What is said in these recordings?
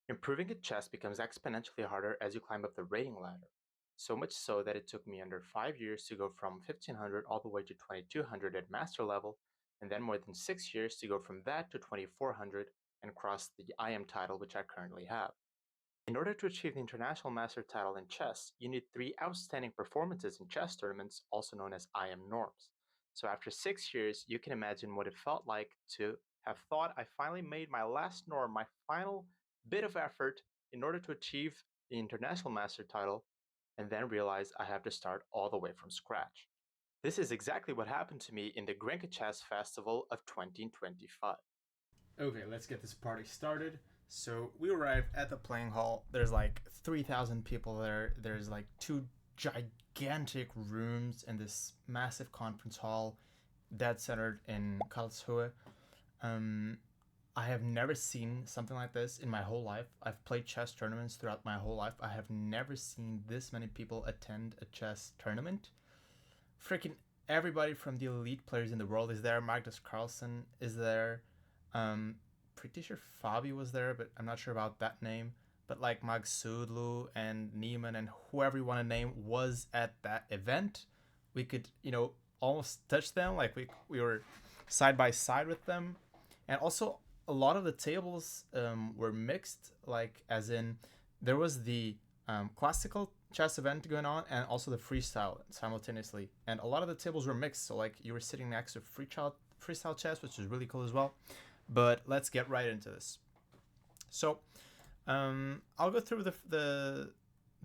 Improving at chess becomes exponentially harder as you climb up the rating ladder. So much so that it took me under 5 years to go from 1500 all the way to 2200 at master level, and then more than 6 years to go from that to 2400 and cross the IM title, which I currently have. In order to achieve the international master title in chess, you need three outstanding performances in chess tournaments, also known as IM norms. So after 6 years, you can imagine what it felt like to have thought I finally made my last norm, my final bit of effort in order to achieve the international master title, and then realize I have to start all the way from scratch. This is exactly what happened to me in the Grenke Chess Festival of 2025. Okay, let's get this party started. So we arrive at the playing hall. There's like 3,000 people there. There's like two gigantic rooms in this massive conference hall, dead centered in Karlsruhe. Um, I have never seen something like this in my whole life. I've played chess tournaments throughout my whole life. I have never seen this many people attend a chess tournament. Freaking everybody from the elite players in the world is there. Magnus Carlsen is there. Um, Pretty sure Fabi was there, but I'm not sure about that name. But like Mag Sudlu and Neiman and whoever you want to name was at that event. We could, almost touch them. Like we were side by side with them. And also, a lot of the tables were mixed, like, as in, there was the classical chess event going on and also the freestyle simultaneously. And a lot of the tables were mixed. So, like, you were sitting next to freestyle chess, which is really cool as well. But let's get right into this. So, I'll go through the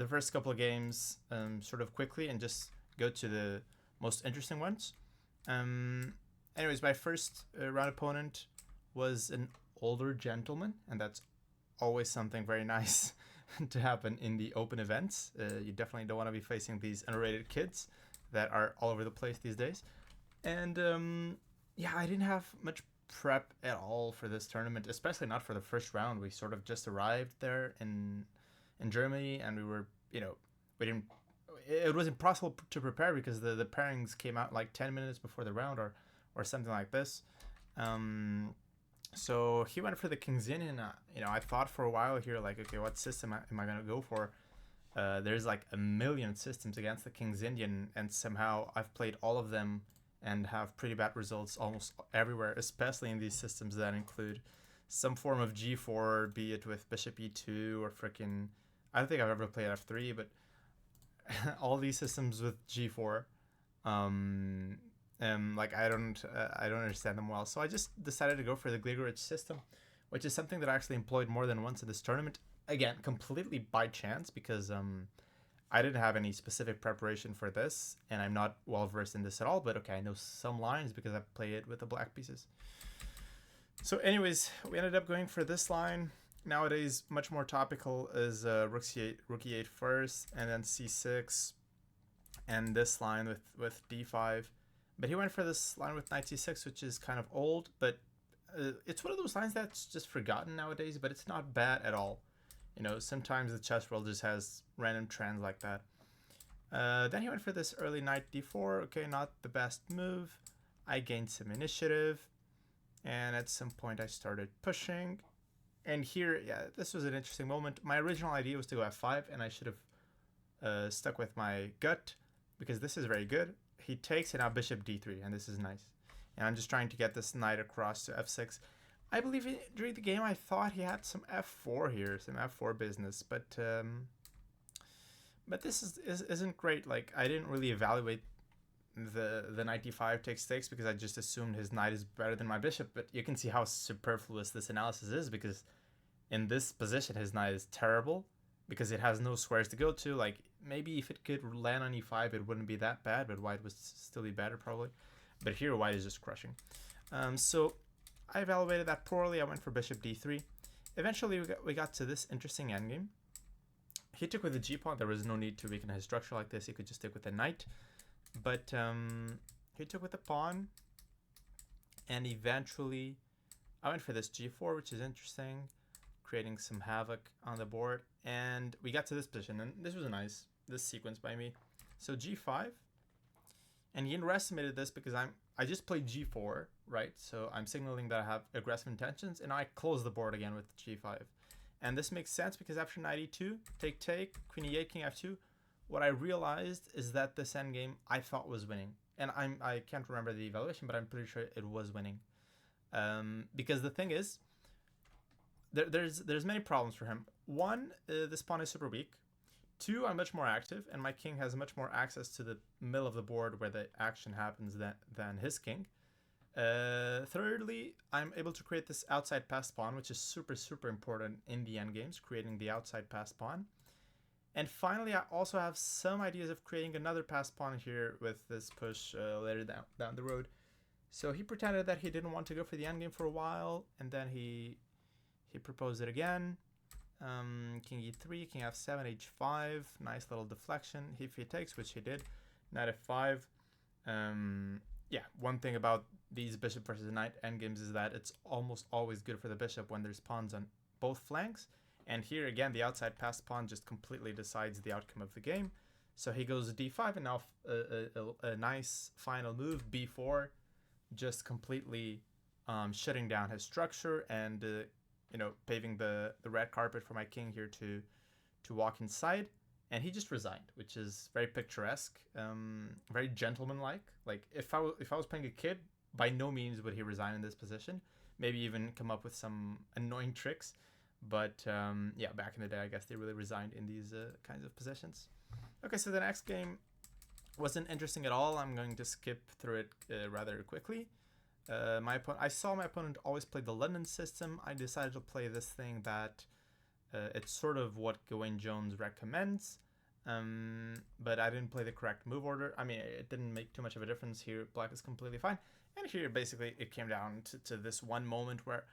first couple of games sort of quickly and just go to the most interesting ones. Anyways, my first round opponent was an older gentleman, and that's always something very nice to happen in the open events. You definitely don't want to be facing these underrated kids that are all over the place these days. And yeah, I didn't have much prep at all for this tournament, especially not for the first round. We sort of just arrived there in Germany, and we were, we didn't. It was impossible to prepare because the pairings came out like 10 minutes before the round, or something like this. Um, so he went for the King's Indian. I thought for a while here, like, okay, what system am I gonna go for? There's like a million systems against the King's Indian, and somehow I've played all of them and have pretty bad results almost everywhere, especially in these systems that include some form of g4, be it with bishop e2 or freaking. I don't think I've ever played f3, but all these systems with g4, um, like I don't understand them well. So I just decided to go for the Gligorich system, which is something that I actually employed more than once in this tournament. Again, completely by chance because I didn't have any specific preparation for this, and I'm not well versed in this at all. But okay, I know some lines because I've played it with the black pieces. So, anyways, we ended up going for this line. Nowadays, much more topical is rook c8, rook e8 first, and then c6, and this line with d5. But he went for this line with knight c6, which is kind of old, but it's one of those lines that's just forgotten nowadays. But it's not bad at all. Sometimes the chess world just has random trends like that. Then he went for this early knight d4. Okay, not the best move. I gained some initiative, and at some point I started pushing. And here, yeah, this was an interesting moment. My original idea was to go f5, and I should have stuck with my gut because this is very good. He takes, and now bishop d3, and this is nice. And I'm just trying to get this knight across to f6. I believe during the game I thought he had some f4 here, some f4 business, but this isn't great. Like, I didn't really evaluate the knight d5 takes 6 because I just assumed his knight is better than my bishop. But you can see how superfluous this analysis is because in this position his knight is terrible because it has no squares to go to. Like, maybe if it could land on e5 it wouldn't be that bad, but white would still be better probably. But here white is just crushing. So I evaluated that poorly. I went for bishop d3. Eventually we got to this interesting endgame. He took with the g-pawn. There was no need to weaken his structure like this. He could just take with the knight. But he took with the pawn. And eventually I went for this g4, which is interesting, creating some havoc on the board. And we got to this position. And this was this sequence by me. So g5. And he underestimated this because I just played g4, right? So I'm signaling that I have aggressive intentions, and I close the board again with g5. And this makes sense because after knight e2, take, queen e8, king f2, what I realized is that this endgame I thought was winning. And I can't remember the evaluation, but I'm pretty sure it was winning. Because the thing is, there's many problems for him. One, this pawn is super weak. Two, I'm much more active, and my king has much more access to the middle of the board where the action happens than his king. Thirdly, I'm able to create this outside passed pawn, which is super important in the endgames, creating the outside passed pawn. And finally, I also have some ideas of creating another passed pawn here with this push later down the road. So he pretended that he didn't want to go for the endgame for a while, and then he proposed it again. King e3, king f7, h5, nice little deflection. If he takes, which he did, knight f5. Yeah, one thing about these bishop versus knight endgames is that it's almost always good for the bishop when there's pawns on both flanks. And here again, the outside passed pawn just completely decides the outcome of the game. So he goes d5, and now a nice final move, b4, just completely shutting down his structure and paving the red carpet for my king here to walk inside. And he just resigned, which is very picturesque, very gentlemanlike. Like if I was playing a kid, by no means would he resign in this position. Maybe even come up with some annoying tricks. But yeah, back in the day, I guess they really resigned in these kinds of positions. Okay, so the next game wasn't interesting at all. I'm going to skip through it rather quickly. I saw my opponent always play the London system. I decided to play this thing that it's sort of what Gawain Jones recommends, but I didn't play the correct move order. I mean, it didn't make too much of a difference here. Black is completely fine. And here, basically, it came down to this one moment where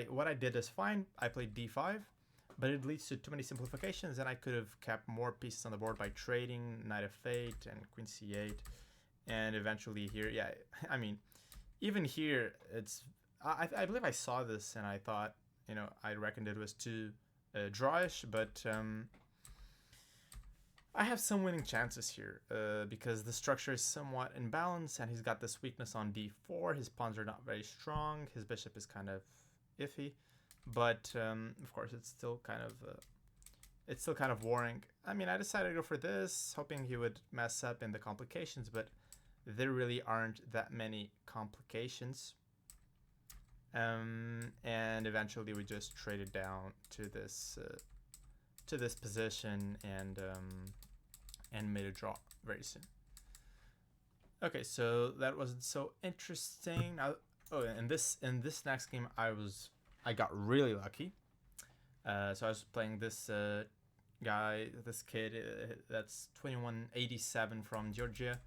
what I did is fine. I played d5, but it leads to too many simplifications, and I could have kept more pieces on the board by trading knight f8 and queen c8, and eventually here, yeah, I mean, even here, I believe I saw this and I thought, I reckoned it was too drawish, but I have some winning chances here because the structure is somewhat in balance, and he's got this weakness on d4. His pawns are not very strong. His bishop is kind of iffy, but of course it's still kind of warring. I mean, I decided to go for this, hoping he would mess up in the complications, but there really aren't that many complications. And eventually we just traded down to this position and made a draw very soon. Okay, so that wasn't so interesting. Now, in this next game, I got really lucky. So I was playing this this kid that's 2187 from Georgia,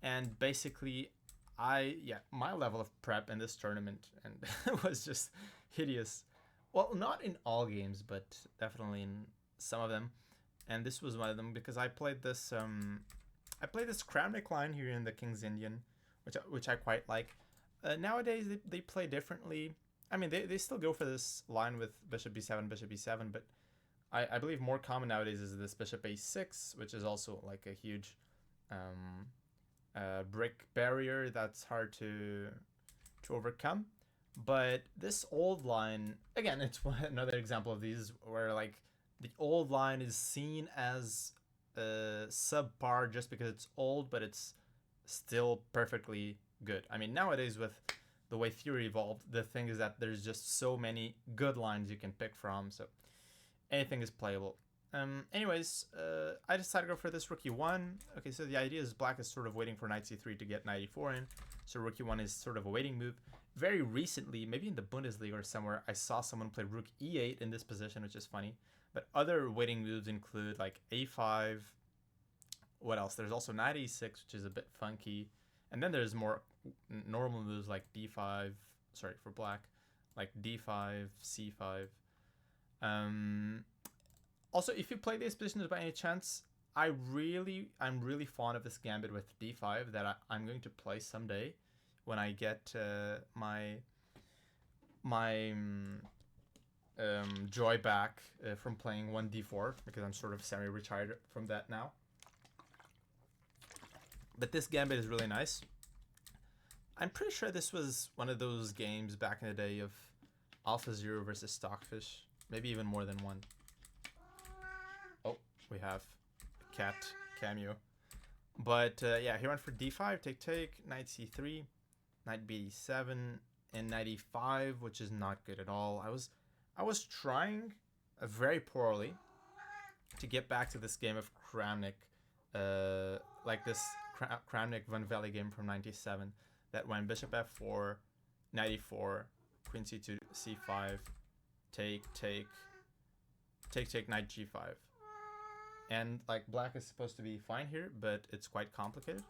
and basically my level of prep in this tournament and was just hideous. Well, not in all games, but definitely in some of them. And this was one of them because I played this Kramnik line here in the King's Indian, which I quite like. Nowadays they play differently. I mean, they still go for this line with bishop b7, but I believe more common nowadays is this bishop a6, which is also like a huge brick barrier that's hard to overcome. But this old line, again, it's another example of these where like the old line is seen as subpar just because it's old, but it's still perfectly good. I mean, nowadays with the way theory evolved, the thing is that there's just so many good lines you can pick from, so anything is playable. Anyways, I decided to go for this rook e1. Okay, so the idea is black is sort of waiting for knight c3 to get knight e4 in, so rook e1 is sort of a waiting move. Very recently, maybe in the Bundesliga or somewhere, I saw someone play rook e8 in this position, which is funny. But other waiting moves include like a5. What else? There's also knight e6, which is a bit funky. And then there's more normal moves like d5, sorry, for black, like d5, c5. Also, if you play these positions by any chance, I'm really fond of this gambit with d5 that I'm going to play someday when I get my joy back from playing 1d4, because I'm sort of semi-retired from that now. But this gambit is really nice. I'm pretty sure this was one of those games back in the day of AlphaZero versus Stockfish. maybe even more than one. Oh, we have a cat cameo. But yeah, he went for d5, take, knight c3, knight b7, and knight e5, which is not good at all. I was trying very poorly to get back to this game of Kramnik, like this Kramnik Van Velde game from '97 that went bishop f4, knight e4, queen c2, c5, take, knight g5. And like black is supposed to be fine here, but it's quite complicated.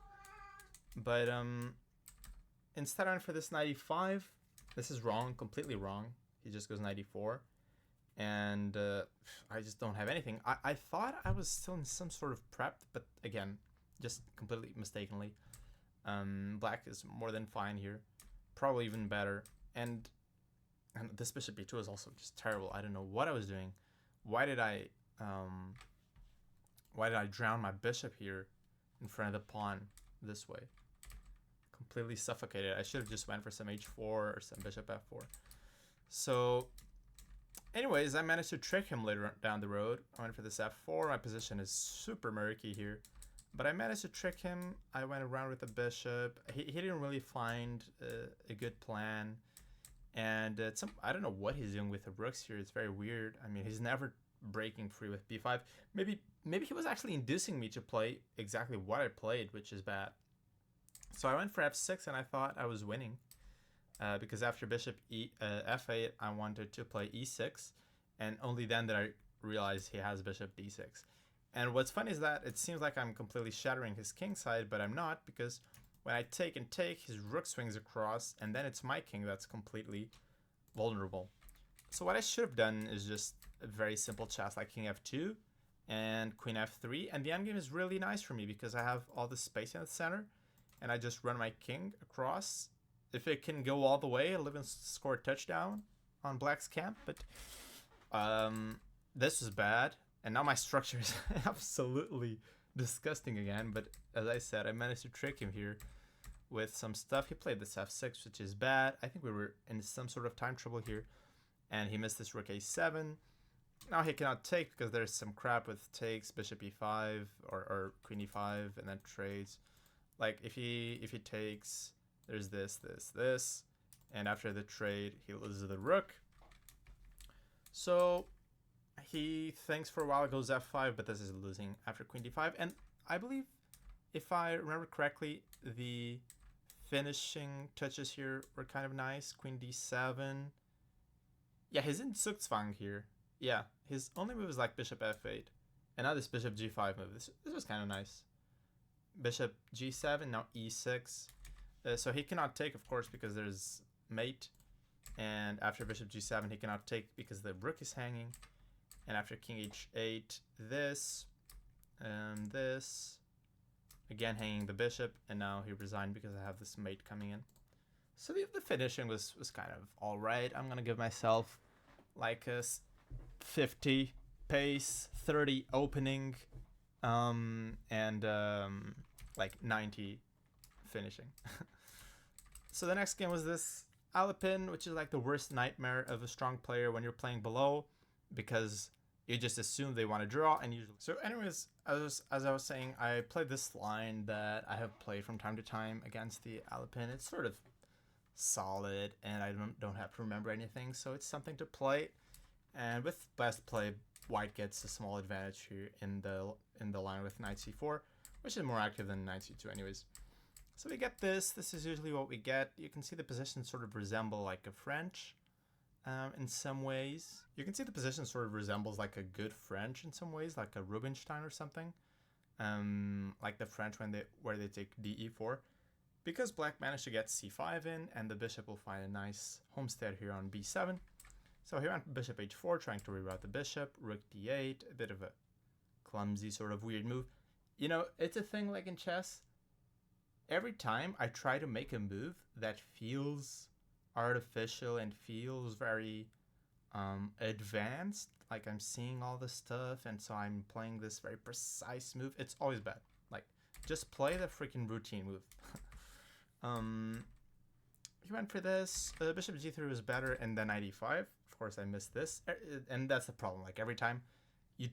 But instead I went for this knight e5. This is wrong, completely wrong. He just goes knight e4. And I just don't have anything. I thought I was still in some sort of prep, but again, just completely mistakenly. Black is more than fine here, probably even better. And this bishop b2 is also just terrible. I don't know what I was doing. Why did I drown my bishop here in front of the pawn this way? Completely suffocated. I should have just went for some h4 or some bishop f4. So anyways, I managed to trick him later down the road. I went for this f4. My position is super murky here. But I managed to trick him. I went around with the bishop. He didn't really find a good plan. And I don't know what he's doing with the rooks here. It's very weird. I mean, he's never breaking free with b5. Maybe he was actually inducing me to play exactly what I played, which is bad. So I went for f6 and I thought I was winning. Because after bishop f8, I wanted to play e6, and only then did I realize he has bishop d6. And what's funny is that it seems like I'm completely shattering his king side, but I'm not, because when I take and take, his rook swings across, and then it's my king that's completely vulnerable. So what I should have done is just a very simple chess like king f2 and queen f3, and the endgame is really nice for me because I have all this space in the center, and I just run my king across. If it can go all the way, I'll even score a touchdown on black's camp, but this was bad. And now my structure is absolutely disgusting again. But as I said, I managed to trick him here with some stuff. He played this f6, which is bad. I think we were in some sort of time trouble here. And he missed this rook a7. Now he cannot take because there's some crap with takes, bishop e5 or queen e5, and then trades. Like if he takes, there's this, and after the trade, he loses the rook. So he thinks for a while, goes f5, but this is losing after queen d5. And I believe, if I remember correctly, the finishing touches here were kind of nice. Queen d7. Yeah, he's in Zugzwang here. Yeah, his only move is like bishop f8. And now this bishop g5 move. This was kind of nice. Bishop g7, now e6. So he cannot take, of course, because there's mate. And after bishop g7, he cannot take because the rook is hanging. And after king h8, this, and this. Again, hanging the bishop. And now he resigned because I have this mate coming in. So the finishing was kind of all right. I'm going to give myself like a 50 pace, 30 opening, and like 90 finishing. So the next game was this Alpin, which is like the worst nightmare of a strong player when you're playing below, because you just assume they want to draw, and usually. So anyways, as I was saying, I played this line that I have played from time to time against the Alpin. It's sort of solid, and I don't have to remember anything, so it's something to play. And with best play, white gets a small advantage here in the line with knight c4, which is more active than knight c2 anyways. So we get this. This is usually what we get. You can see the positions sort of resemble like a French in some ways. You can see the position sort of resembles like a good French in some ways, like a Rubinstein or something. Like the French where they take d-e4. Because black managed to get c5 in, and the bishop will find a nice homestead here on b7. So he went bishop h4, trying to reroute the bishop, rook d8, a bit of a clumsy sort of weird move. You know, it's a thing like in chess. Every time I try to make a move that feels artificial and feels very advanced, like I'm seeing all this stuff, and so I'm playing this very precise move, it's always bad. Like, just play the freaking routine move. He went for this. Bishop g3 was better, and then knight e5. Of course I missed this, and that's the problem. Like every time you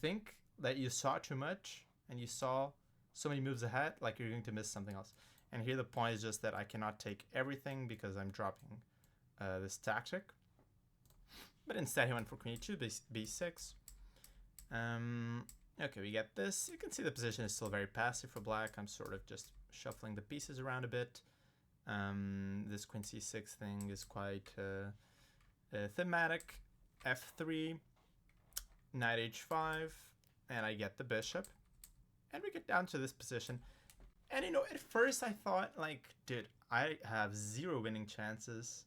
think that you saw too much and you saw so many moves ahead, like you're going to miss something else. And here the point is just that I cannot take everything because I'm dropping this tactic. But instead he went for queen e2, b6. Okay, we get this. You can see the position is still very passive for black. I'm sort of just shuffling the pieces around a bit. This queen c6 thing is quite thematic. f3, knight h5, and I get the bishop. And we get down to this position. And you know, at first I thought, like, dude, I have 0 winning chances.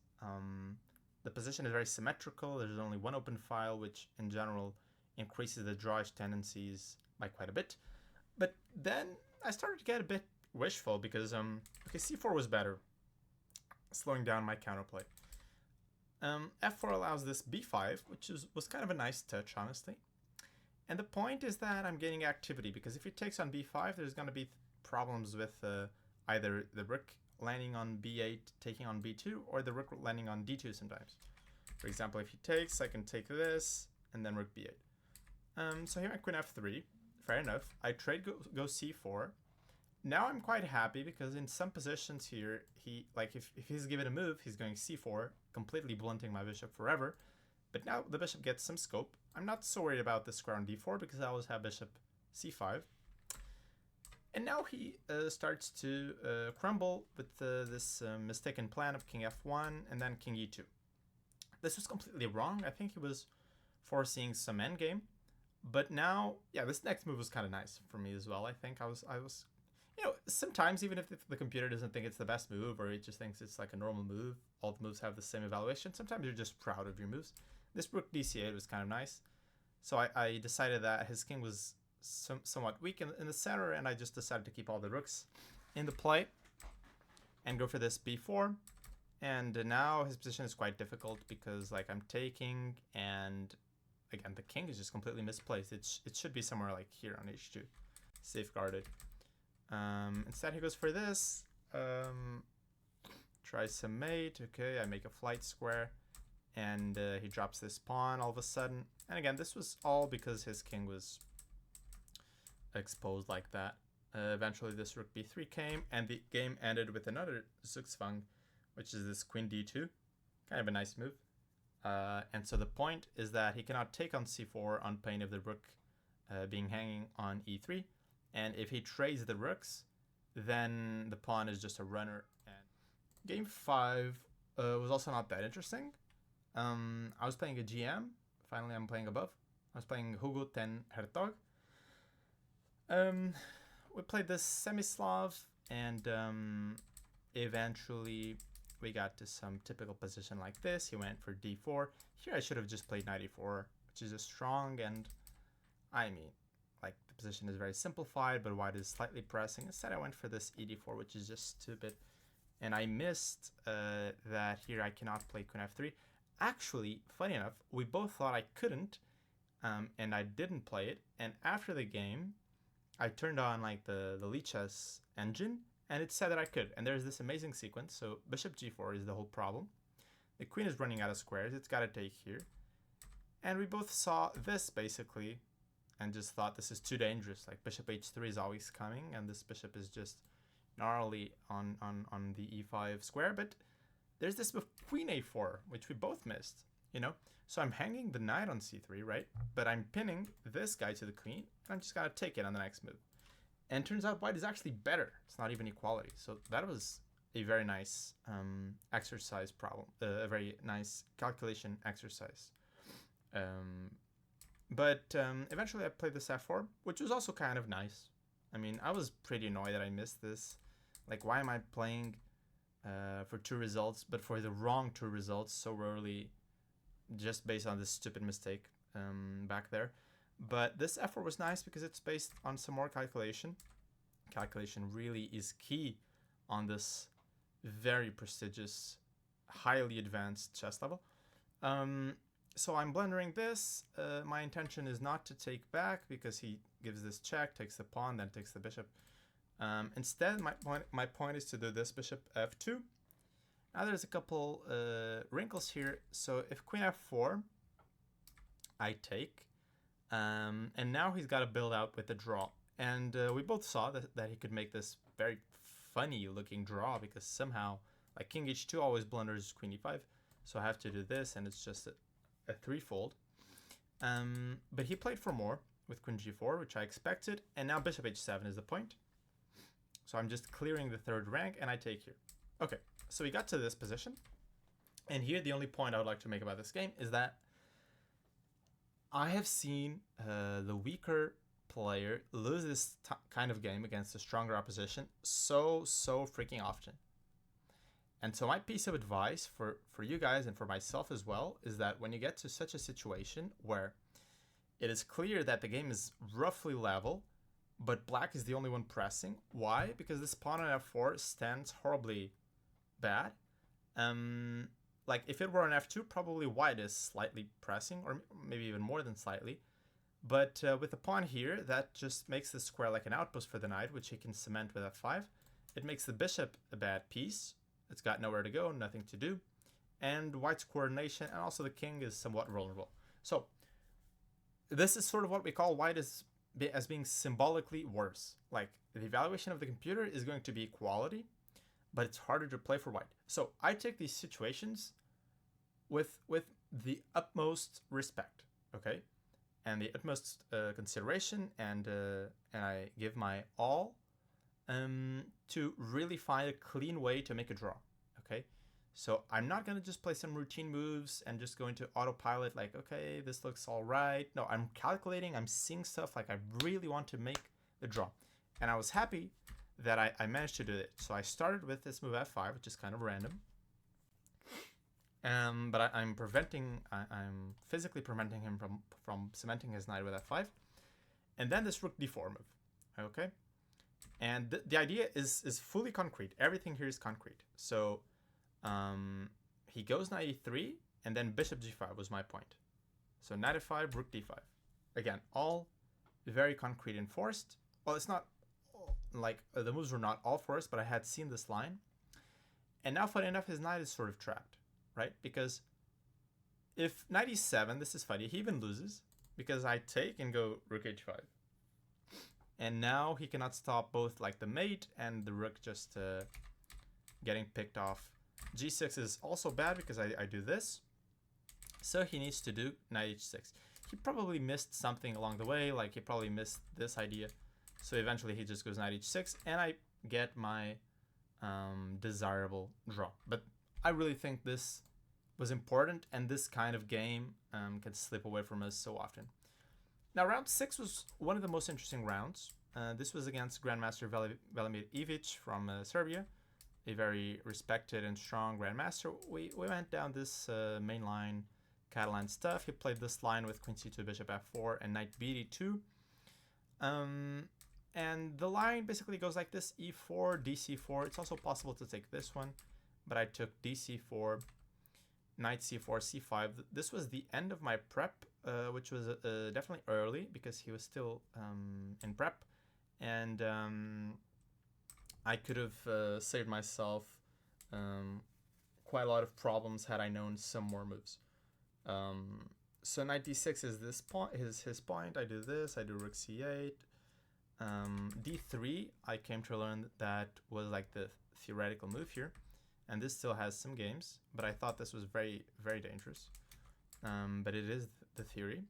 The position is very symmetrical. There's only one open file, which in general increases the drawish tendencies by quite a bit. But then I started to get a bit wishful because okay, c4 was better, slowing down my counterplay. f4 allows this b5, which was kind of a nice touch, honestly. And the point is that I'm gaining activity, because if he takes on b5, there's going to be problems with either the rook landing on b8, taking on b2, or the rook landing on d2 sometimes. For example, if he takes, I can take this, and then rook b8. So here I queen f3. Fair enough. I trade go c4. Now I'm quite happy, because in some positions here, he if he's given a move, he's going c4, completely blunting my bishop forever. But now the bishop gets some scope. I'm not so worried about the square on d4, because I always have bishop c5. And now he starts to crumble with this mistaken plan of king f1 and then king e2. This was completely wrong. I think he was foreseeing some endgame. But now, yeah, this next move was kind of nice for me as well. I think I was, you know, sometimes even if the computer doesn't think it's the best move, or it just thinks it's like a normal move, all the moves have the same evaluation, sometimes you're just proud of your moves. This rook dc8 was kind of nice. So I decided that his king was somewhat weak in the center, and I just decided to keep all the rooks in the play and go for this b4. And now his position is quite difficult, because like I'm taking, and again the king is just completely misplaced. It should be somewhere like here on h2, safeguarded. Instead he goes for this, tries some mate. Okay, I make a flight square, and he drops this pawn all of a sudden. And again, this was all because his king was exposed like that. Eventually this rook b3 came, and the game ended with another Zugzwang, which is this queen d2. Kind of a nice move. And so the point is that he cannot take on c4 on pain of the rook being hanging on e3. And if he trades the rooks, then the pawn is just a runner. And game 5 was also not that interesting. I was playing a GM. Finally, I'm playing above. I was playing Hugo ten Hertog. We played this semi-Slav, and eventually we got to some typical position like this. He went for d4. Here I should have just played knight e4, which is a strong, and I mean, like, the position is very simplified, but white is slightly pressing. Instead I went for this ed4, which is just stupid. And I missed that here I cannot play queen f3. Actually, funny enough, we both thought I couldn't, and I didn't play it. And after the game, I turned on like the Lichess engine, and it said that I could. And there's this amazing sequence. So bishop g4 is the whole problem. The queen is running out of squares. It's got to take here. And we both saw this basically, and just thought this is too dangerous. Like bishop h3 is always coming, and this bishop is just gnarly on the e5 square. But there's this with queen a4, which we both missed, you know? So I'm hanging the knight on c3, right? But I'm pinning this guy to the queen, and I'm just gonna take it on the next move. And turns out white is actually better. It's not even equality. So that was a very nice exercise problem, a very nice calculation exercise. But eventually I played this f4, which was also kind of nice. I mean, I was pretty annoyed that I missed this. Like, why am I playing for 2 results, but for the wrong 2 results so early, just based on this stupid mistake back there? But this f4 was nice because it's based on some more calculation. Calculation really is key on this very prestigious, highly advanced chess level. So I'm blundering this. My intention is not to take back, because he gives this check, takes the pawn, then takes the bishop. Instead, my point is to do this bishop f2. Now there's a couple wrinkles here. So if queen f4, I take. And now he's got to build out with the draw. And we both saw that he could make this very funny looking draw because somehow, like king h2 always blunders queen e5. So I have to do this, and it's just a threefold. But he played for more with queen g4, which I expected. And now bishop h7 is the point. So I'm just clearing the third rank, and I take here. Okay, so we got to this position. And here the only point I would like to make about this game is that I have seen the weaker player lose this kind of game against a stronger opposition so freaking often. And so my piece of advice for you guys and for myself as well is that when you get to such a situation where it is clear that the game is roughly level, but black is the only one pressing. Why? Because this pawn on f4 stands horribly bad. Like if it were on f2, probably white is slightly pressing, or maybe even more than slightly. But with the pawn here, that just makes the square like an outpost for the knight, which he can cement with f5. It makes the bishop a bad piece. It's got nowhere to go, nothing to do. And white's coordination, and also the king is somewhat vulnerable. So this is sort of what we call white as being symbolically worse. Like the evaluation of the computer is going to be equality, but it's harder to play for white. So I take these situations with the utmost respect, okay, and the utmost consideration, and I give my all to really find a clean way to make a draw, okay. So I'm not gonna just play some routine moves and just go into autopilot like, okay, this looks all right. No, I'm calculating, I'm seeing stuff like I really want to make the draw, and I was happy that I managed to do it. So I started with this move f5, which is kind of random. But I'm physically preventing him from cementing his knight with f5. And then this rook d4 move, okay? And the idea is fully concrete. Everything here is concrete. So he goes knight e3, and then bishop g5 was my point. So knight f5, rook d5. Again, all very concrete and forced. Well, it's not like the moves were not all forced, but I had seen this line. And now, funny enough, his knight is sort of trapped, right? Because if knight e7, this is funny, he even loses because I take and go rook h5. And now he cannot stop both like the mate and the rook just getting picked off. g6 is also bad because I do this. So he needs to do knight h6. He probably missed something along the way, like he probably missed this idea. So eventually he just goes knight h6, and I get my desirable draw. But I really think this was important, and this kind of game can slip away from us so often. Now, round 6 was one of the most interesting rounds. This was against Grandmaster Velimir Ivic from Serbia, a very respected and strong Grandmaster. We went down this mainline Catalan stuff. He played this line with queen c2, bishop f4, and knight bd2. And the line basically goes like this: e4, dc4. It's also possible to take this one, but I took dc4, knight c4, c5. This was the end of my prep, which was definitely early because he was still in prep, and I could have saved myself quite a lot of problems had I known some more moves. So knight d6 is this point, his point. I do this. I do rook c8. d3, I came to learn that was like the theoretical move here, and this still has some games, but I thought this was very, very dangerous. But it is the theory.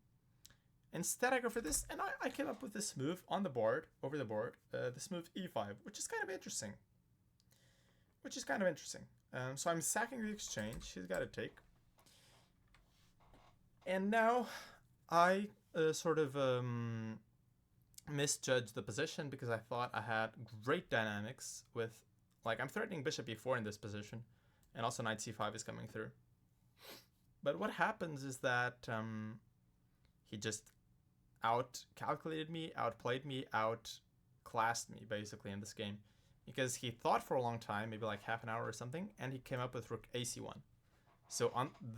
Instead, I go for this, and I came up with this move on the board, over the board, this move e5, which is kind of interesting. So I'm sacking the exchange. He's got to take. And now I sort of misjudged the position because I thought I had great dynamics with, like, I'm threatening bishop e4 in this position, and also knight c5 is coming through. But what happens is that he just out-calculated me, outplayed me, outclassed me, basically, in this game. Because he thought for a long time, maybe like half an hour or something, and he came up with rook ac1. So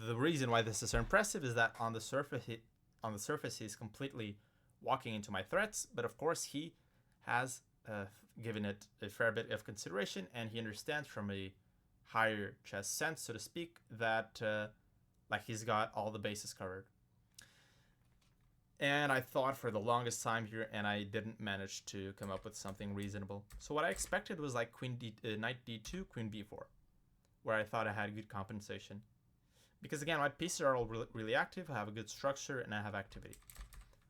the reason why this is so impressive is that on the surface he's completely walking into my threats, but of course he has given it a fair bit of consideration, and he understands from a higher chess sense, so to speak, that like he's got all the bases covered. And I thought for the longest time here, and I didn't manage to come up with something reasonable. So what I expected was like knight d2, queen b4, where I thought I had good compensation. Because again, my pieces are all really active, I have a good structure, and I have activity.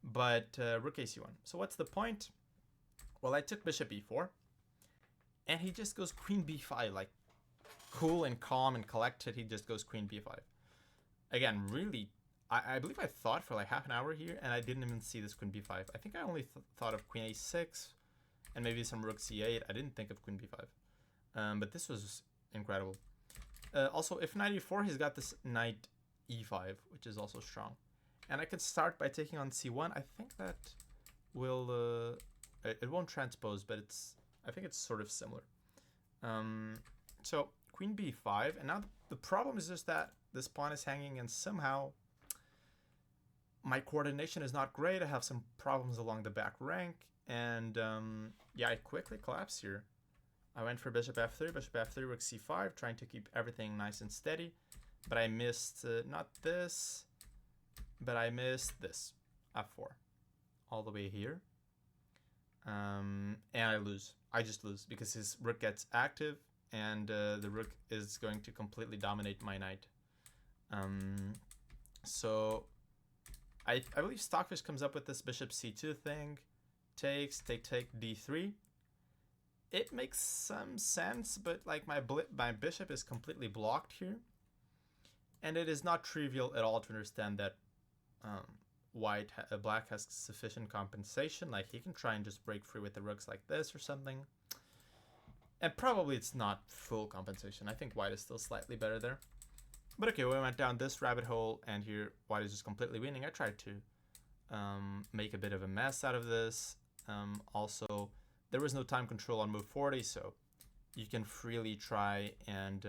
But rook ac1. So what's the point? Well, I took bishop e4, and he just goes queen b5, like cool and calm and collected. He just goes queen b5. Again, really, I believe I thought for like half an hour here, and I didn't even see this queen b5. I think I only thought of queen a6 and maybe some rook c8. I didn't think of queen b5. But this was incredible. Also, if knight e4, he's got this knight e5, which is also strong. And I could start by taking on c1. I think that will... it won't transpose, but I think it's sort of similar. So queen b5, and now the problem is just that this pawn is hanging, and somehow my coordination is not great. I have some problems along the back rank, and yeah, I quickly collapse here. I went for bishop f3, rook c5, trying to keep everything nice and steady, but I missed not this, but I missed this, f4, all the way here. And I lose. I just lose because his rook gets active, and the rook is going to completely dominate my knight. So I believe Stockfish comes up with this bishop c2 thing, take d3. It makes some sense, but like my bishop is completely blocked here, and it is not trivial at all to understand that black has sufficient compensation. Like he can try and just break free with the rooks like this or something. And probably it's not full compensation. I think white is still slightly better there. But okay, we went down this rabbit hole, and here white is just completely winning. I tried to make a bit of a mess out of this. Also, there was no time control on move 40, so you can freely try and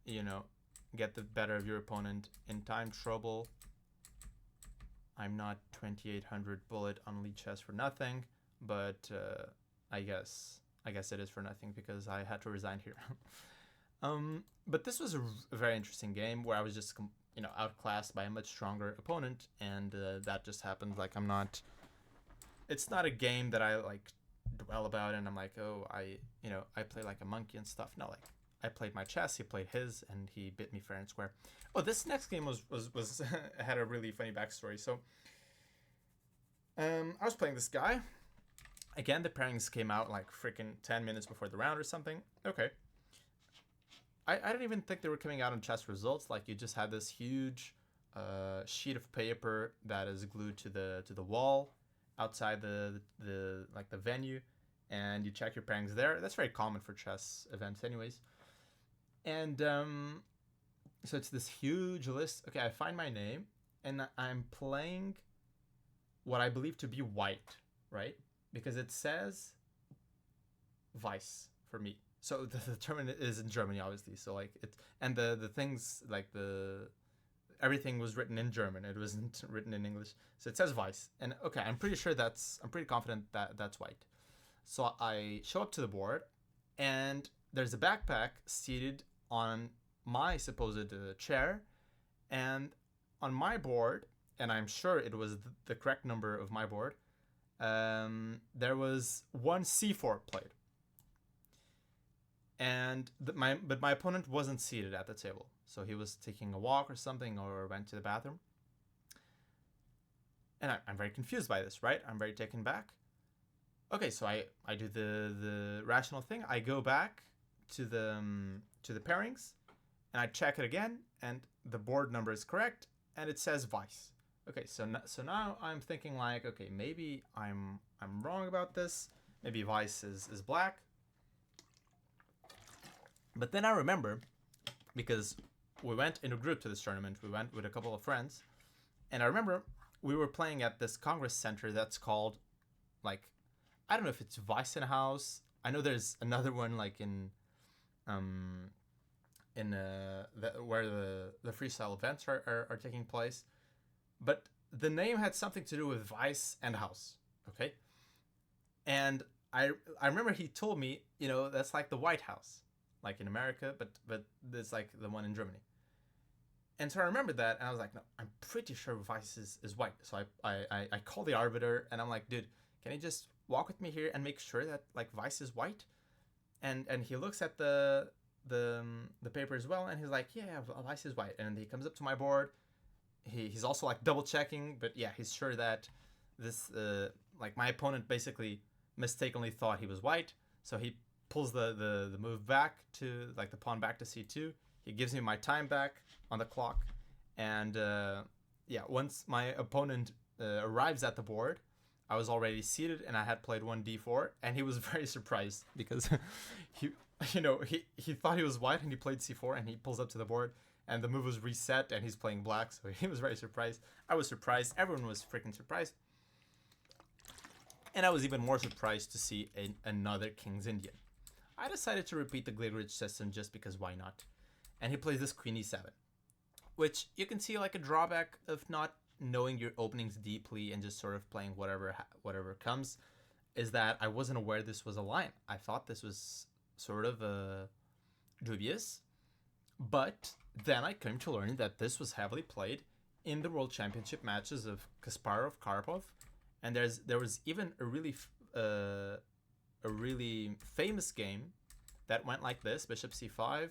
you know, get the better of your opponent in time trouble. I'm not 2800 bullet on Lead Chess for nothing, but I guess it is for nothing because I had to resign here. But this was a very interesting game where I was just outclassed by a much stronger opponent, and that just happened. Like it's not a game that I like dwell about and I'm like, oh, I play like a monkey and stuff. No, like I played my chess, he played his, and he bit me fair and square. Oh, this next game was had a really funny backstory. So I was playing this guy. Again, the pairings came out like freaking 10 minutes before the round or something. Okay. I didn't even think they were coming out on chess results. Like you just had this huge sheet of paper that is glued to the wall outside the venue, and you check your pairings there. That's very common for chess events anyways. And so it's this huge list. Okay, I find my name, and I'm playing what I believe to be white, right? Because it says Weiss for me. So the term is in Germany, obviously. So like it, and the things like everything was written in German. It wasn't written in English. So it says Weiss, and okay, I'm pretty confident that that's white. So I show up to the board, and there's a backpack seated on my supposed chair, and on my board, and I'm sure it was the correct number of my board, there was one c4 played. And my opponent wasn't seated at the table, so he was taking a walk or something, or went to the bathroom. And I'm very confused by this, right? I'm very taken back. Okay, so I do the rational thing. I go back to the pairings, and I check it again, and the board number is correct, and it says Weiss. Okay, so now I'm thinking like, okay, maybe I'm wrong about this. Maybe Weiss is black. But then I remember, because we went in a group to this tournament, we went with a couple of friends, and I remember we were playing at this Congress Center that's called, like, I don't know if it's Weissenhaus. I know there's another one like in where the freestyle events are taking place, but the name had something to do with Weiss and House, okay? And I I remember he told me, that's like the White House, like in America, but it's like the one in Germany. And so I remembered that, and I was like, no, I'm pretty sure Vice is white. So I called the arbiter, and I'm like, dude, can you just walk with me here and make sure that like Vice is white? And he looks at the paper as well, and he's like, yeah, Vice is white. And he comes up to my board. He's also like double checking, but yeah, he's sure that this like my opponent basically mistakenly thought he was white. So he pulls the move back to like the pawn back to c2. He gives me my time back on the clock, and yeah, once my opponent arrives at the board, I was already seated and I had played one d4, and he was very surprised because he he thought he was white and he played c4, and he pulls up to the board and the move was reset and he's playing black, so he was very surprised. I was surprised. Everyone was freaking surprised. And I was even more surprised to see another King's Indian. I decided to repeat the Glenridge system just because why not? And he plays this Queen e7, which you can see like a drawback of not knowing your openings deeply and just sort of playing whatever comes, is that I wasn't aware this was a line. I thought this was sort of dubious, but then I came to learn that this was heavily played in the World Championship matches of Kasparov, Karpov, and there was even a really famous game that went like this: Bishop c5,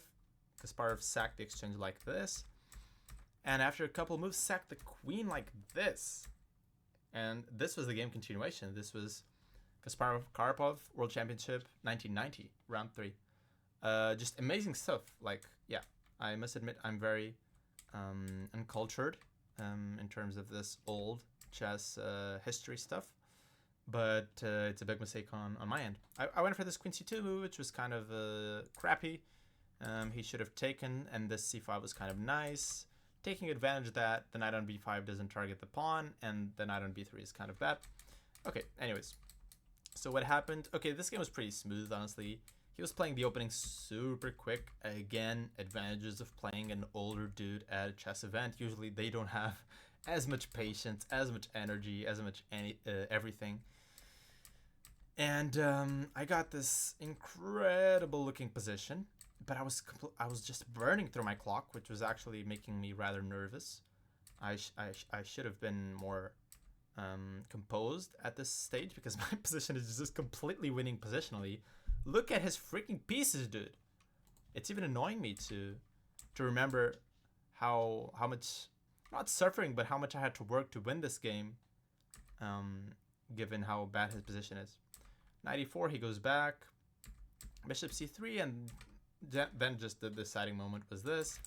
Kasparov sacked the exchange like this, and after a couple moves sacked the queen like this. And this was the game continuation. This was Kasparov Karpov World Championship 1990, round 3. Just amazing stuff. Like, yeah, I must admit I'm very uncultured in terms of this old chess history stuff. But it's a big mistake on my end. I went for this Queen c2 move, which was kind of crappy. He should have taken, and this c5 was kind of nice. Taking advantage that the knight on b5 doesn't target the pawn, and the knight on b3 is kind of bad. Okay, anyways. So what happened? Okay, this game was pretty smooth, honestly. He was playing the opening super quick. Again, advantages of playing an older dude at a chess event. Usually they don't have as much patience, as much energy, as much everything. And I got this incredible looking position, but I was just burning through my clock, which was actually making me rather nervous. I should have been more composed at this stage, because my position is just completely winning positionally. Look at his freaking pieces, dude. It's even annoying me to remember how much, not suffering, but how much I had to work to win this game, given how bad his position is. 94, he goes back, bishop c3, and then just the deciding moment was this.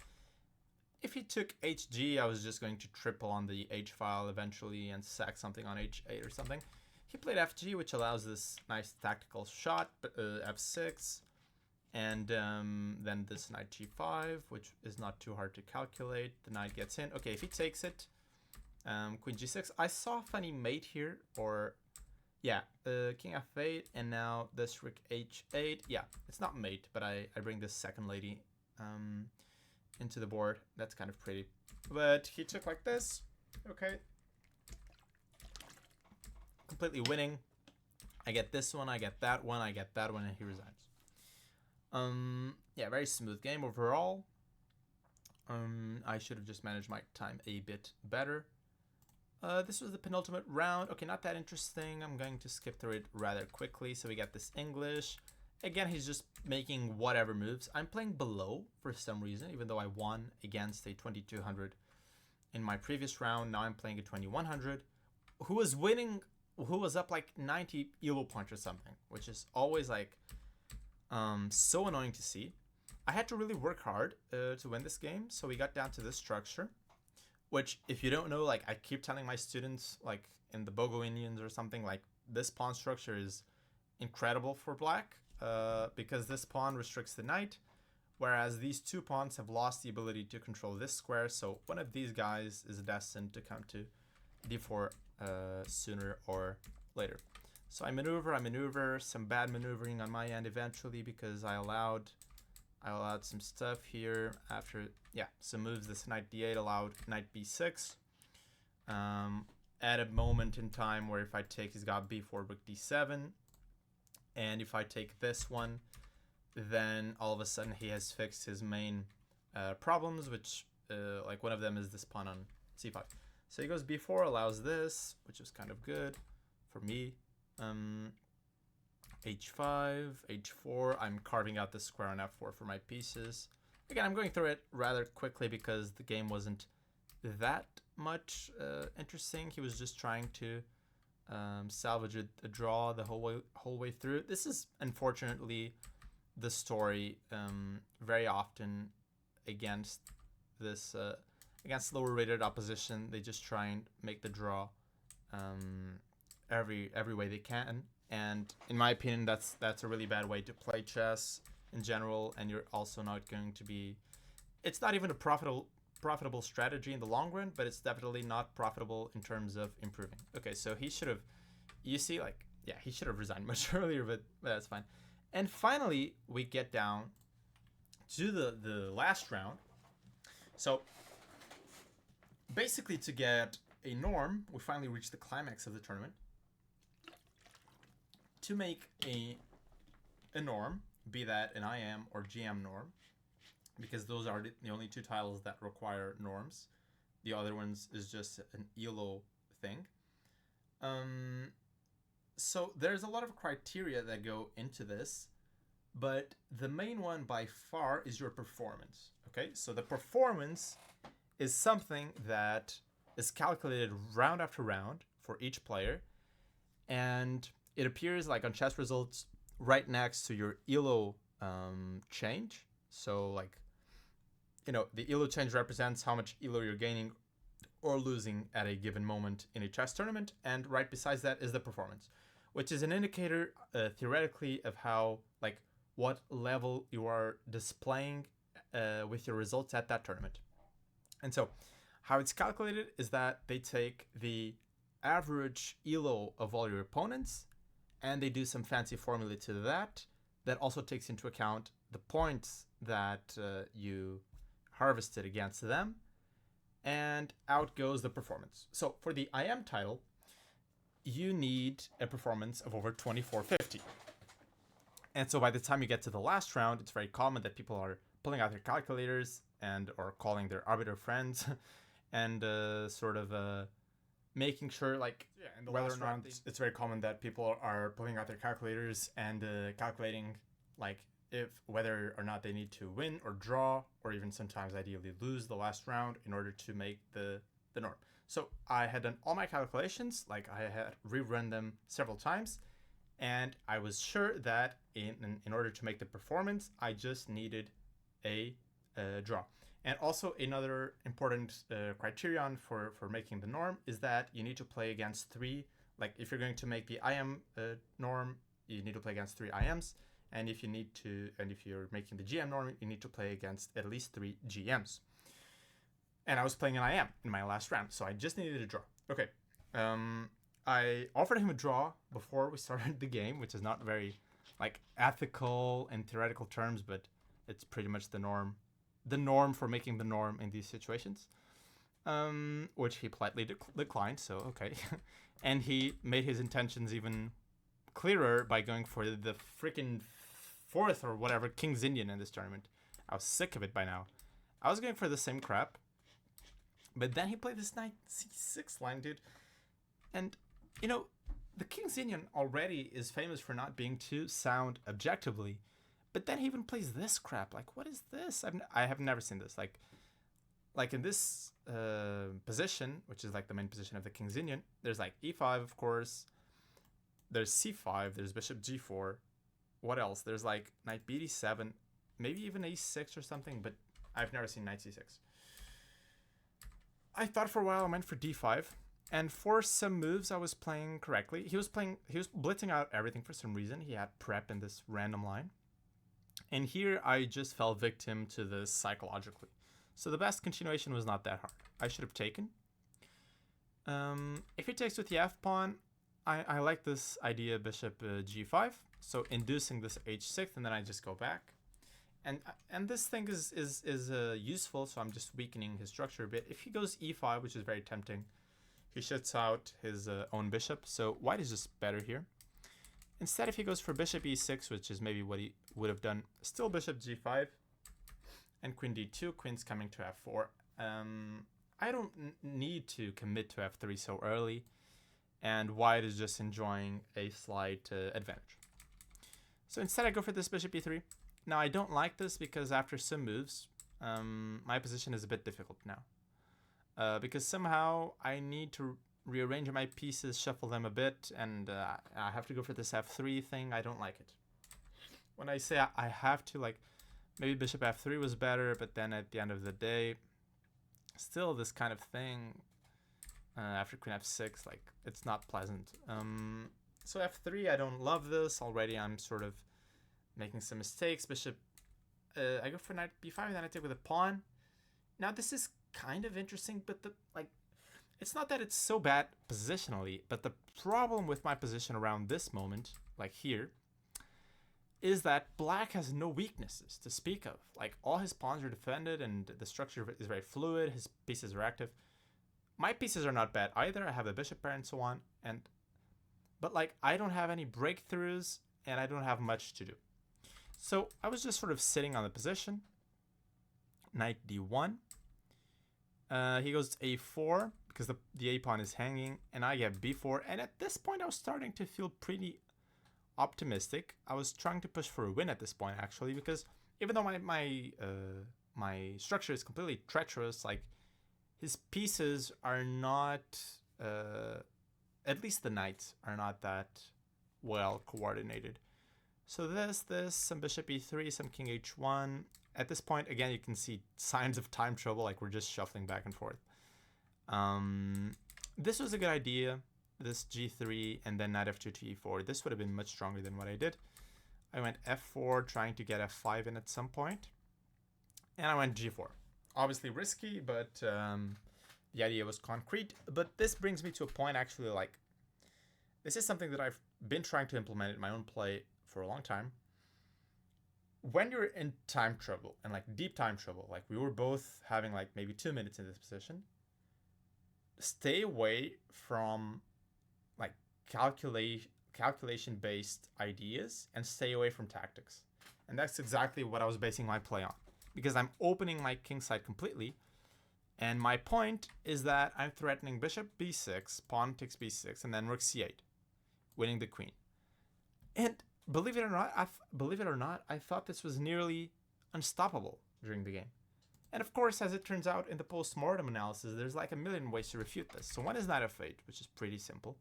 If he took hg, I was just going to triple on the h file eventually and sack something on h8 or something. He played fg, which allows this nice tactical shot, f6, and then this knight g5, which is not too hard to calculate. The knight gets in. Okay, if he takes it, queen g6. I saw a funny mate here, or yeah, king f8, and now this rook h8. Yeah, it's not mate, but I bring this second lady into the board. That's kind of pretty. But he took like this. Okay. Completely winning. I get this one, I get that one, I get that one, and he resigns. Yeah, very smooth game overall. I should have just managed my time a bit better. This was the penultimate round. Okay, not that interesting. I'm going to skip through it rather quickly. So we got this English. Again, he's just making whatever moves. I'm playing below for some reason, even though I won against a 2200 in my previous round. Now I'm playing a 2100. Who was winning, who was up like 90 elo points or something, which is always like so annoying to see. I had to really work hard to win this game. So we got down to this structure, which, if you don't know, like I keep telling my students, like in the Bogo Indians or something, like this pawn structure is incredible for black, because this pawn restricts the knight, whereas these two pawns have lost the ability to control this square. So one of these guys is destined to come to d4 sooner or later. So I maneuver, some bad maneuvering on my end eventually, because I allowed some stuff here after, yeah, some moves. This knight d8 allowed knight b6. At a moment in time where if I take, he's got b4, rook d7. And if I take this one, then all of a sudden he has fixed his main problems, which like one of them is this pawn on c5. So he goes b4, allows this, which is kind of good for me. H5, H4. I'm carving out the square on F4 for my pieces. Again, I'm going through it rather quickly because the game wasn't that much interesting. He was just trying to salvage a draw the whole way through. This is unfortunately the story very often against this against lower rated opposition. They just try and make the draw every way they can, and in my opinion that's a really bad way to play chess in general, and you're also not going to be, it's not even a profitable strategy in the long run, but it's definitely not profitable in terms of improving. Okay, so he should have, you see, like, yeah, he should have resigned much earlier, but that's fine. And finally we get down to the last round. So basically, to get a norm, we finally reach the climax of the tournament. To make a norm, be that an IM or GM norm, because those are the only two titles that require norms. The other ones is just an ELO thing. So there's a lot of criteria that go into this, but the main one by far is your performance. Okay, so the performance is something that is calculated round after round for each player, and it appears like on chess results right next to your ELO change. So like, you know, the ELO change represents how much ELO you're gaining or losing at a given moment in a chess tournament, and right besides that is the performance, which is an indicator theoretically of how, like, what level you are displaying with your results at that tournament. And so how it's calculated is that they take the average ELO of all your opponents, and they do some fancy formula to that also takes into account the points that you harvested against them, and out goes the performance. So for the IM title, you need a performance of over 2450. And so by the time you get to the last round, it's very common that people are pulling out their calculators and or calling their arbiter friends and sort of making sure, like, whether or not it's very common that people are pulling out their calculators and calculating, like, if whether or not they need to win or draw, or even sometimes ideally lose the last round in order to make the norm. So I had done all my calculations, like I had rerun them several times, and I was sure that in order to make the performance, I just needed a draw. And also another important criterion for making the norm is that you need to play against three, like if you're going to make the IM norm, you need to play against three IMs. And if you're making the GM norm, you need to play against at least three GMs. And I was playing an IM in my last round, so I just needed a draw. Okay. I offered him a draw before we started the game, which is not very, like, ethical in theoretical terms, but it's pretty much the norm for making the norm in these situations, which he politely declined, so okay. And he made his intentions even clearer by going for the freaking fourth or whatever King's Indian in this tournament. I was sick of it by now. I was going for the same crap, but then he played this knight c6 line, dude. And, you know, the King's Indian already is famous for not being too sound objectively, but then he even plays this crap. Like, what is this? I have never seen this. Like in this position, which is like the main position of the King's Indian, there's like e5, of course. There's c5. There's bishop g4. What else? There's like knight bd7, maybe even a6 or something, but I've never seen knight c6. I thought for a while I went for d5, and for some moves I was playing correctly. He was blitzing out everything for some reason. He had prep in this random line. And here I just fell victim to this psychologically. So the best continuation was not that hard. I should have taken. If he takes with the f-pawn, I like this idea bishop g5. So inducing this h6, and then I just go back. And this thing is useful, so I'm just weakening his structure a bit. If he goes e5, which is very tempting, he shuts out his own bishop. So white is just better here. Instead, if he goes for bishop e6, which is maybe what he would have done, still bishop g5 and queen d2, queen's coming to f4. I don't need to commit to f3 so early, and white is just enjoying a slight advantage. So instead I go for this bishop e3. Now I don't like this because after some moves, my position is a bit difficult now. Because somehow I need to rearrange my pieces, shuffle them a bit, and I have to go for this f3 thing. I don't like it. When I say I have to, like, maybe bishop f3 was better, but then at the end of the day, still this kind of thing after queen f6, like, it's not pleasant. So f3, I don't love this. Already I'm sort of making some mistakes. Bishop, I go for knight b5, and then I take with a pawn. Now this is kind of interesting, but it's not that it's so bad positionally, but the problem with my position around this moment, like here, is that black has no weaknesses to speak of. Like, all his pawns are defended and the structure is very fluid, his pieces are active. My pieces are not bad either. I have the bishop pair and so on, but like, I don't have any breakthroughs and I don't have much to do. So I was just sort of sitting on the position. Knight d1. He goes to a4 because the a pawn is hanging, and I get b4. And at this point, I was starting to feel pretty optimistic. I was trying to push for a win at this point, actually, because even though my structure is completely treacherous, like, his pieces are not, at least the knights are not that well coordinated. So this, some bishop e3, some king h1. At this point, again, you can see signs of time trouble, like we're just shuffling back and forth. This was a good idea, this g3, and then knight f2 to e4. This would have been much stronger than what I did. I went f4, trying to get f5 in at some point, and I went g4. Obviously risky, but the idea was concrete. But this brings me to a point, actually, like, this is something that I've been trying to implement in my own play for a long time. When you're in time trouble, and like deep time trouble, like we were both having like maybe 2 minutes in this position, stay away from like calculation based ideas and stay away from tactics. And that's exactly what I was basing my play on, because I'm opening my king side completely. And my point is that I'm threatening bishop b6, pawn takes b6, and then rook c8, winning the queen. And believe it or not, I thought this was nearly unstoppable during the game. And of course, as it turns out in the post-mortem analysis, there's like a million ways to refute this. So one is knight f8, which is pretty simple.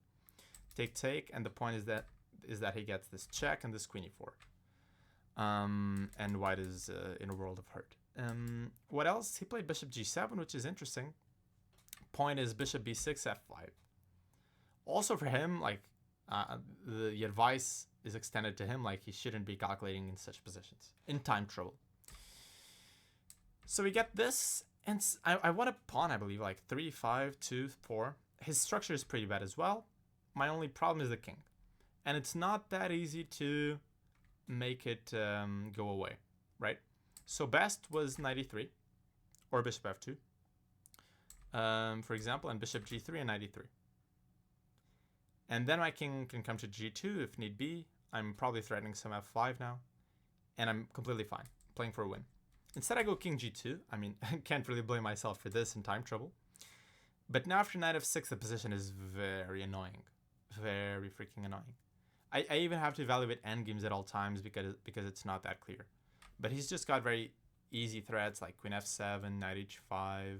Take, and the point is that he gets this check and this queen e4. And white is in a world of hurt. What else? He played bishop g7, which is interesting. Point is bishop b6, f5. Also for him, like, the advice is extended to him, like, he shouldn't be calculating in such positions in time trouble. So we get this, and I won a pawn, I believe, like 3, 5, 2, 4. His structure is pretty bad as well. My only problem is the king, and it's not that easy to make it go away, right? So best was knight e3 or bishop f2, for example, and bishop g3 and knight e3. And then my king can come to g2 if need be. I'm probably threatening some f5 now, and I'm completely fine, playing for a win. Instead, I go king g2. I mean, I can't really blame myself for this in time trouble. But now after knight f6, the position is very annoying. Very freaking annoying. I even have to evaluate endgames at all times because it's not that clear. But he's just got very easy threats like queen f7, knight h5,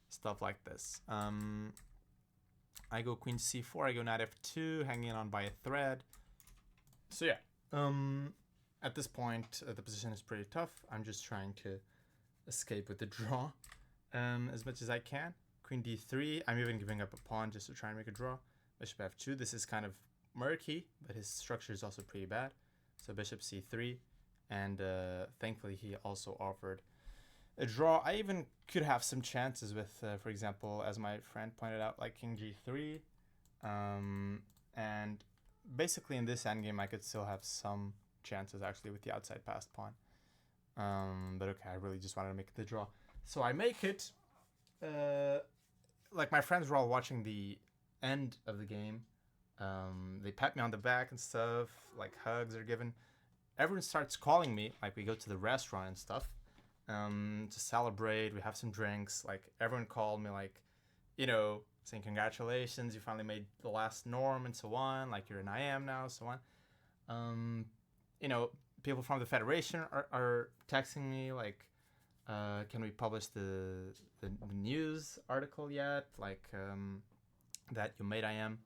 stuff like this. I go queen c4, I go knight f2, hanging on by a thread. So yeah, at this point, the position is pretty tough. I'm just trying to escape with the draw as much as I can. Queen d3, I'm even giving up a pawn just to try and make a draw. Bishop f2, this is kind of murky, but his structure is also pretty bad. So bishop c3, and thankfully he also offered a draw. I even could have some chances with, for example, as my friend pointed out, like king g3. And basically in this endgame, I could still have some chances actually with the outside passed pawn. But okay, I really just wanted to make the draw. So I make it. Like my friends were all watching the end of the game. They pat me on the back and stuff, like hugs are given. Everyone starts calling me, like we go to the restaurant and stuff, to celebrate. We have some drinks. Like everyone called me, like, saying congratulations, you finally made the last norm and so on. Like you're an IM now, so on. Um, you know, people from the federation are texting me like, can we publish the news article yet? Like that you made IM.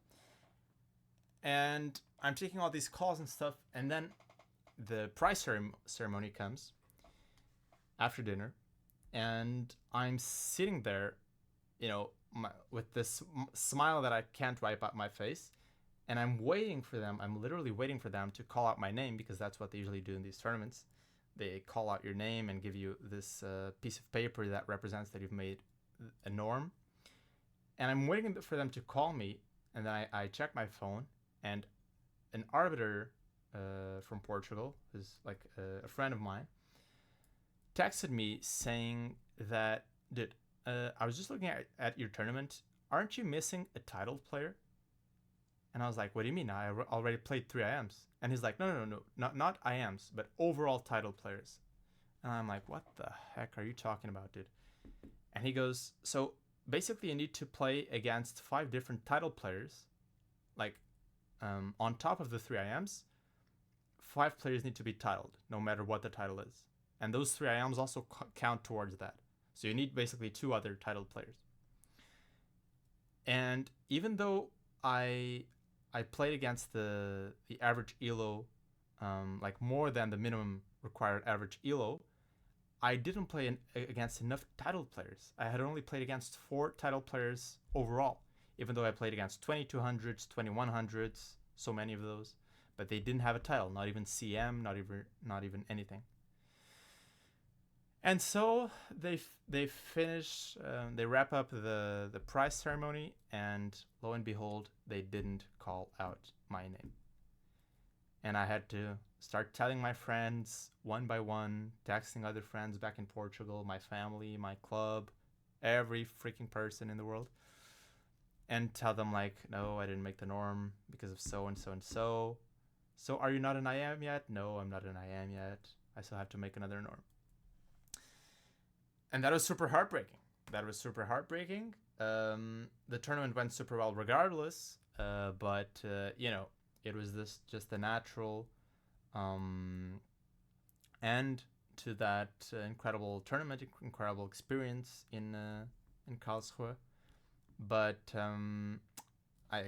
And I'm taking all these calls and stuff, and then the prize ceremony comes after dinner, and I'm sitting there, with this smile that I can't wipe out my face, and I'm waiting for them. I'm literally waiting for them to call out my name, because that's what they usually do in these tournaments. They call out your name and give you this piece of paper that represents that you've made a norm. And I'm waiting for them to call me, and then I check my phone, and an arbiter from Portugal, who's like a friend of mine, texted me saying that, dude, I was just looking at your tournament. Aren't you missing a titled player? And I was like, what do you mean? I already played 3 IMs. And he's like, no, not IMs, but overall titled players. And I'm like, what the heck are you talking about, dude? And he goes, so basically you need to play against 5 different titled players, like on top of the 3 IMs. 5 players need to be titled, no matter what the title is. And those 3 IMs also count towards that. So you need basically 2 other titled players. And even though I played against the average ELO, like more than the minimum required average ELO, I didn't play against enough titled players. I had only played against 4 titled players overall, even though I played against 2200s, 2100s, so many of those. But they didn't have a title, not even CM, not even anything. And so they finish, they wrap up the prize ceremony, and lo and behold, they didn't call out my name. And I had to start telling my friends one by one, texting other friends back in Portugal, my family, my club, every freaking person in the world, and tell them like, no, I didn't make the norm because of so and so and so. So are you not an IM yet? No, I'm not an IM yet. I still have to make another norm. And that was super heartbreaking. The tournament went super well regardless, but it was just a natural end to that incredible tournament, incredible experience in Karlsruhe. But I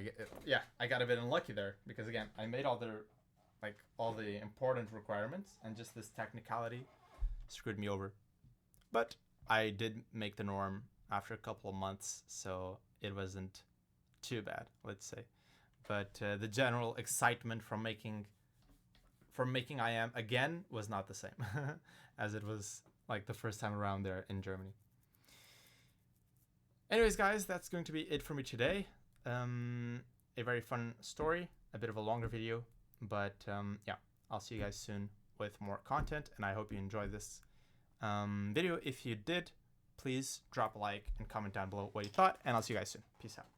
got a bit unlucky there, because again, I made all the important requirements, and just this technicality screwed me over. But I did make the norm after a couple of months, so it wasn't too bad, let's say. But the general excitement from making IM again was not the same as it was like the first time around there in Germany. Anyways, guys, that's going to be it for me today. A very fun story, a bit of a longer video, but I'll see you guys soon with more content, and I hope you enjoyed this video. If you did, please drop a like and comment down below what you thought, and I'll see you guys soon. Peace out.